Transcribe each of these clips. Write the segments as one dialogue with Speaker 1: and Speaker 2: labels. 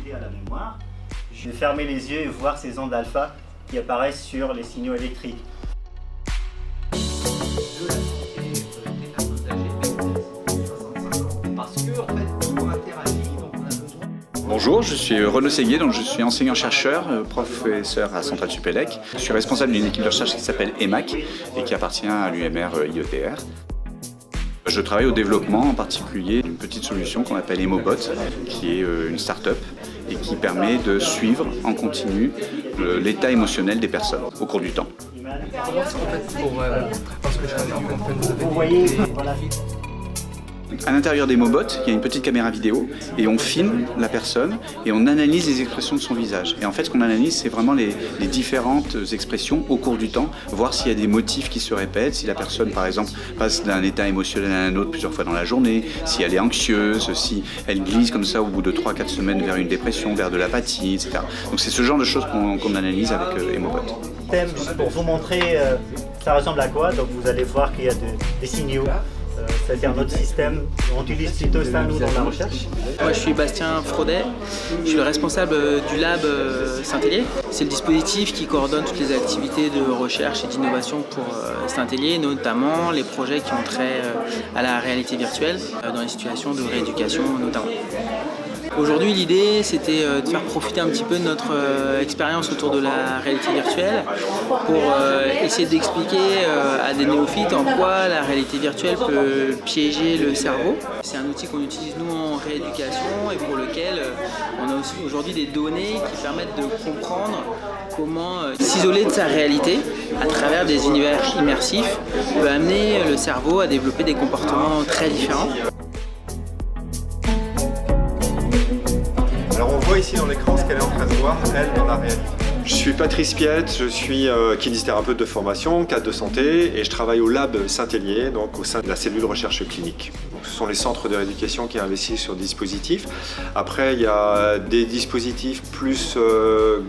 Speaker 1: connecté à la mémoire. Je vais fermer les yeux et voir ces ondes alpha qui apparaissent sur les signaux électriques.
Speaker 2: Bonjour, je suis Renaud Séguier, donc je suis enseignant-chercheur, professeur à Centrale Supélec. Je suis responsable d'une équipe de recherche qui s'appelle EMAC et qui appartient à l'UMR IETR. Je travaille au développement en particulier d'une petite solution qu'on appelle EmoBot, qui est une start-up et qui permet de suivre en continu l'état émotionnel des personnes au cours du temps.
Speaker 1: Vous voyez, voilà.
Speaker 2: À l'intérieur d'EmoBot, il y a une petite caméra vidéo et on filme la personne et on analyse les expressions de son visage. Et en fait, ce qu'on analyse, c'est vraiment les différentes expressions au cours du temps, voir s'il y a des motifs qui se répètent, si la personne, par exemple, passe d'un état émotionnel à un autre plusieurs fois dans la journée, si elle est anxieuse, si elle glisse comme ça au bout de 3-4 semaines vers une dépression, vers de l'apathie, etc. Donc c'est ce genre de choses qu'on analyse avec EmoBot.
Speaker 1: Pour vous montrer ça ressemble à quoi, donc vous allez voir qu'il y a des signaux. C'est-à-dire notre système, on utilise plutôt ça nous dans la recherche.
Speaker 3: Moi je suis Bastien Fraudet, je suis le responsable du lab Saint-Hélier. C'est le dispositif qui coordonne toutes les activités de recherche et d'innovation pour Saint-Hélier, notamment les projets qui ont trait à la réalité virtuelle dans les situations de rééducation notamment. Aujourd'hui, l'idée, c'était de faire profiter un petit peu de notre expérience autour de la réalité virtuelle pour essayer d'expliquer à des néophytes en quoi la réalité virtuelle peut piéger le cerveau. C'est un outil qu'on utilise nous en rééducation et pour lequel on a aussi aujourd'hui des données qui permettent de comprendre comment s'isoler de sa réalité à travers des univers immersifs peut amener le cerveau à développer des comportements très différents.
Speaker 4: Alors on voit ici dans l'écran ce qu'elle est en train de voir, elle, dans la réalité. Je suis Patrice Piette, je suis kinésithérapeute de formation, cadre de santé, et je travaille au lab Saint-Hélier, donc au sein de la cellule recherche clinique. Donc, ce sont les centres de rééducation qui investissent sur dispositifs. Après, il y a des dispositifs plus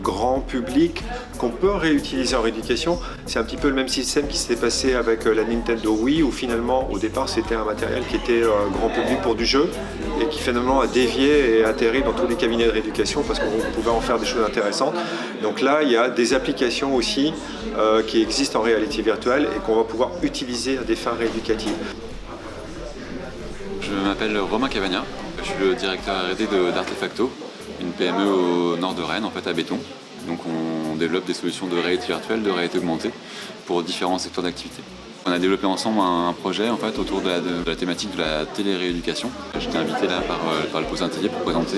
Speaker 4: grand public qu'on peut réutiliser en rééducation. C'est un petit peu le même système qui s'était passé avec la Nintendo Wii, où finalement, au départ, c'était un matériel qui était grand public pour du jeu, et qui finalement a dévié et atterri dans tous les cabinets de rééducation parce qu'on pouvait en faire des choses intéressantes. Donc là, il y a des applications aussi qui existent en réalité virtuelle et qu'on va pouvoir utiliser à des fins rééducatives.
Speaker 5: Je m'appelle Romain Cavagna, je suis le directeur R&D d'Artefacto, une PME au nord de Rennes, en fait à Béton. Donc on développe des solutions de réalité virtuelle, de réalité augmentée pour différents secteurs d'activité. On a développé ensemble un projet en fait, autour de la thématique de la télérééducation. J'étais invité là par le pôle Saint-Hélier pour présenter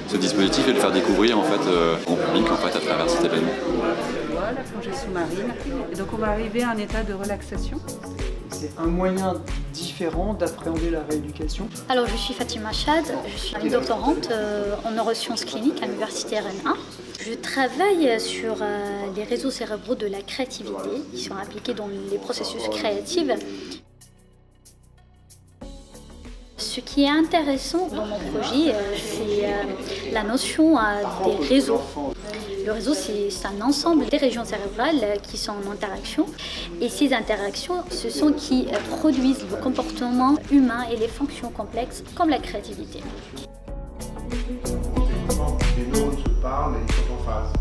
Speaker 5: ce dispositif et le faire découvrir en fait, au public en fait, à travers cet événement.
Speaker 6: La plongée sous-marine. Et donc on va arriver à un état de relaxation.
Speaker 7: C'est un moyen différent d'appréhender la rééducation.
Speaker 8: Alors je suis Fatima Chad, je suis une doctorante en neurosciences cliniques à l'université Rennes 1. Je travaille sur les réseaux cérébraux de la créativité qui sont impliqués dans les processus créatifs. Ce qui est intéressant dans mon projet, c'est la notion des réseaux. Le réseau, c'est un ensemble des régions cérébrales qui sont en interaction. Et ces interactions, ce sont qui produisent le comportement humain et les fonctions complexes comme la créativité.
Speaker 9: Les neurones se parlent et ils sont en phase.